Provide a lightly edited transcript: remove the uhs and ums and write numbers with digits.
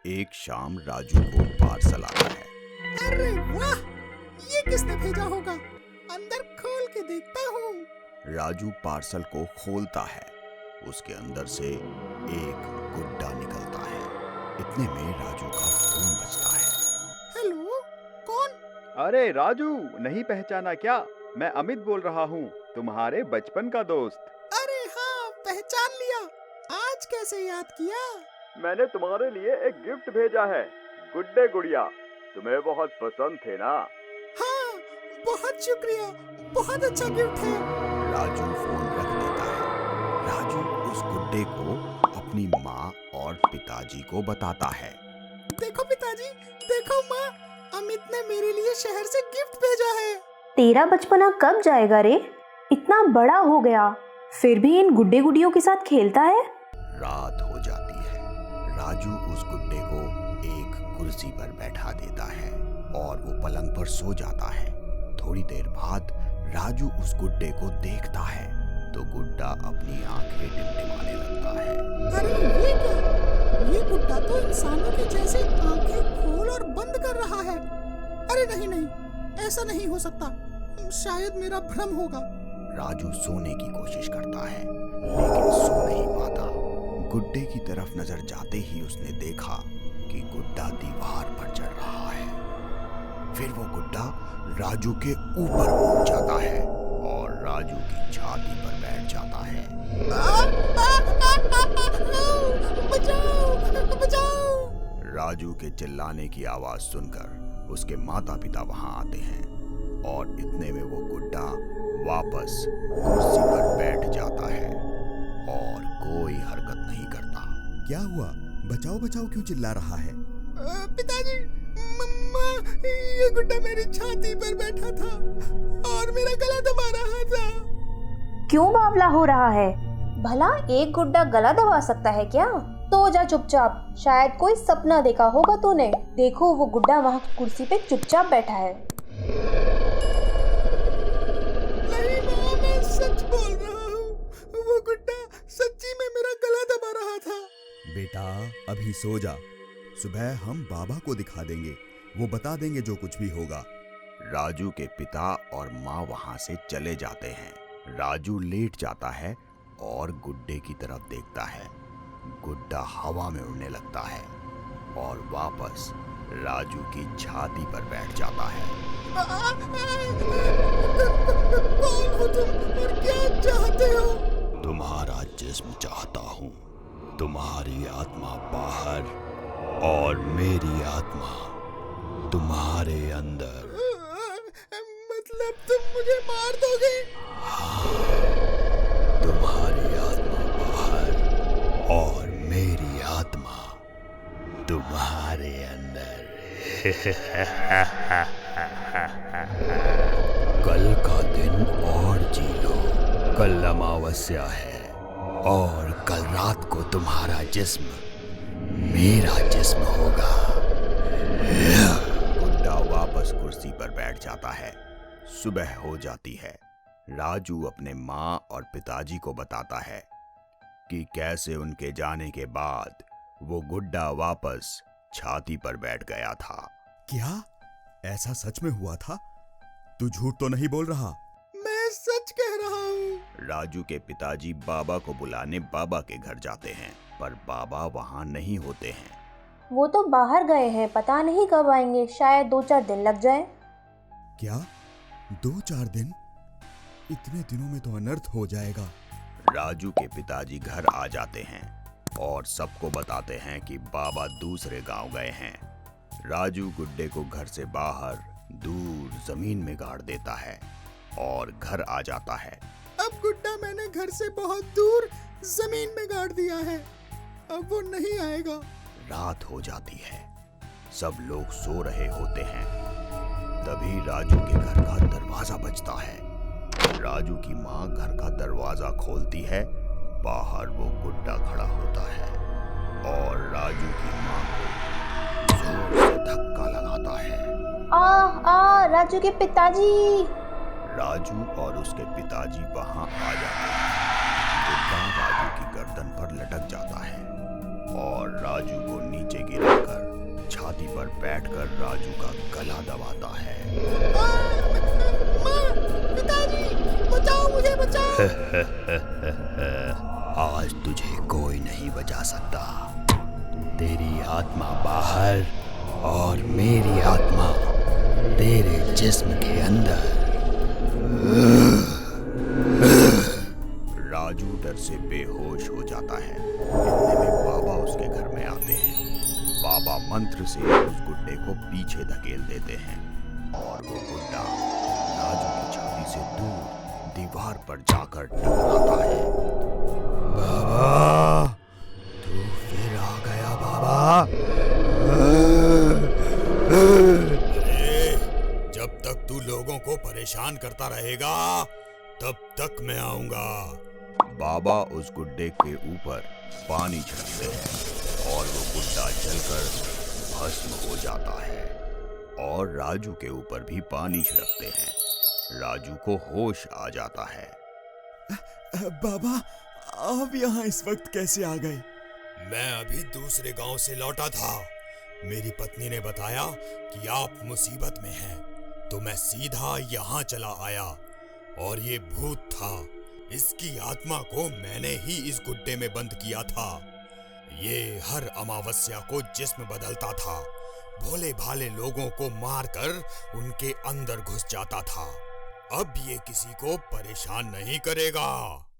एक शाम राजू को पार्सल आता है। अरे वाह, ये किसने भेजा होगा? अंदर खोल के देखता हूँ। राजू पार्सल को खोलता है। उसके अंदर से एक गुड्डा निकलता है। इतने में राजू का फोन बजता है। हेलो, कौन? अरे राजू, नहीं पहचाना क्या? मैं अमित बोल रहा हूँ, तुम्हारे बचपन का दोस्त। अरे हाँ, पहचान लिया। आज कैसे याद किया? मैंने तुम्हारे लिए एक गिफ्ट भेजा है, गुड्डे गुड़िया। तुम्हें बहुत पसंद थे ना? हाँ, बहुत शुक्रिया, बहुत अच्छा गिफ्ट है। राजू फोन रख देता है। राजू उस गुड्डे को अपनी माँ और पिताजी को बताता है। देखो पिताजी, देखो माँ, अमित ने मेरे लिए शहर से गिफ्ट भेजा है। तेरा बचपना कब जाएगा रे? इतना बड़ा हो गया, फिर भी इन गुड्डे गुड़ियों के साथ खेलता है। रात हो जाती है। राजू उस गुड्डे को एक कुर्सी पर बैठा देता है और वो पलंग पर सो जाता है। थोड़ी देर बाद राजू उस गुड्डे को देखता है तो गुड्डा अपनी आंखें टिमटिमाने लगता है। अरे ये क्या? ये गुड्डा तो इंसानों के जैसे आंखें खोल और बंद कर रहा है। अरे नहीं नहीं, ऐसा नहीं हो सकता, शायद मेरा भ्रम होगा। राजू सोने की कोशिश करता है लेकिन सो नहीं पाता। गुड्डे की तरफ नजर जाते ही उसने देखा कि गुड्डा दीवार पर चढ़ रहा है। फिर वो गुड्डा राजू के ऊपर उठ जाता है और राजू की छाती पर बैठ जाता है। बचाओ, बचाओ! राजू के चिल्लाने की आवाज सुनकर उसके माता पिता वहां आते हैं और इतने में वो गुड्डा वापस कुर्सी पर बैठ जाता है और कोई हरकत नहीं करता। क्या हुआ? बचाओ बचाओ क्यों चिल्ला रहा है? पिताजी, मम्मा, ये गुड्डा मेरी छाती पर बैठा था और मेरा गला दबा रहा था। क्यों बावला हो रहा है? भला एक गुड्डा गला दबा सकता है क्या? तो जा चुपचाप, शायद कोई सपना देखा होगा तूने। देखो वो गुड्डा वहाँ कुर्सी पे चुपचाप बैठा है। नहीं माँ, मैं सच बोल रहा हूँ, वो गुड्डा सच्ची में मेरा गला दबा रहा था। बेटा अभी सो जा, सुबह हम बाबा को दिखा देंगे, वो बता देंगे जो कुछ भी होगा। राजू के पिता और माँ वहां से चले जाते हैं। राजू लेट जाता है और गुड्डे की तरफ देखता है। गुड्डा हवा में उड़ने लगता है और वापस राजू की छाती पर बैठ जाता है। कौन हो तुम और क्या चाहते हो? तुम्हारा जिस्म चाहता हूँ, तुम्हारी आत्मा बाहर और मेरी आत्मा तुम्हारे अंदर। मतलब तुम मुझे मार दोगे? तुम्हारी आत्मा बाहर और मेरी आत्मा तुम्हारे अंदर। कल का दिन और जी लो, कल अमावस्या है और कल रात को तुम्हारा जिस्म मेरा जिस्म होगा। गुड्डा वापस कुर्सी पर बैठ जाता है। सुबह हो जाती है। राजू अपने माँ और पिताजी को बताता है कि कैसे उनके जाने के बाद वो गुड्डा वापस छाती पर बैठ गया था। क्या ऐसा सच में हुआ था? तू झूठ तो नहीं बोल रहा? मैं सच कह रहा हूँ। राजू के पिताजी बाबा को बुलाने बाबा के घर जाते हैं, पर बाबा वहाँ नहीं होते हैं। वो तो बाहर गए हैं, पता नहीं कब आएंगे, शायद 2-4 दिन लग जाए। क्या 2-4 दिन? इतने दिनों में तो अनर्थ हो जाएगा। राजू के पिताजी घर आ जाते हैं और सबको बताते हैं कि बाबा दूसरे गांव गए हैं। राजू गुड्डे को घर से बाहर दूर जमीन में गाड़ देता है और घर आ जाता है। अब गुड्डा मैंने घर से बहुत दूर जमीन में गाड़ दिया है, अब वो नहीं आएगा। रात हो जाती है। सब लोग सो रहे होते हैं। तभी राजू के घर का दरवाजा बजता है। राजू की माँ घर का दरवाजा खोलती है। बाहर वो गुड्डा खड़ा होता है और राजू की माँ को जोर से धक्का लगाता है। राजू के पिताजी! राजू और उसके पिताजी वहां आ जाते हैं। गुड्डा राजू की गर्दन पर लटक जाता है। और राजू को नीचे गिराकर छाती पर बैठकर राजू का गला दबाता है। माँ, पिताजी, बचाओ मुझे, बचाओ। आज तुझे कोई नहीं बचा सकता। तेरी आत्मा बाहर और मेरी आत्मा तेरे जिस्म के अंदर। राजू डर से बेहोश हो जाता है। इतने में बाबा उसके घर में आते हैं। बाबा मंत्र से उस गुड्डे को पीछे धकेल देते हैं और वो गुड्डा राजू की छाती से दूर दीवार पर जाकर टकराता है। बाबा, तू फिर आ गया बाबा। अरे, जब तक तू लोगों को परेशान करता रहेगा तब तक मैं आऊंगा। बाबा उस गुड्डे के ऊपर पानी छिड़कते हैं और वो गुड्डा जलकर भस्म हो जाता है और राजू के ऊपर भी पानी छिड़कते हैं। राजू को होश आ जाता है। बाबा, आप यहाँ इस वक्त कैसे आ गए? मैं अभी दूसरे गांव से लौटा था। मेरी पत्नी ने बताया कि आप मुसीबत में हैं, तो मैं सीधा यहाँ चला आया। और ये भूत था, इसकी आत्मा को मैंने ही इस गुड्डे में बंद किया था। ये हर अमावस्या को जिस्म बदलता था, भोले भाले लोगों को मारकर उनके अंदर घुस जाता था। अब ये किसी को परेशान नहीं करेगा।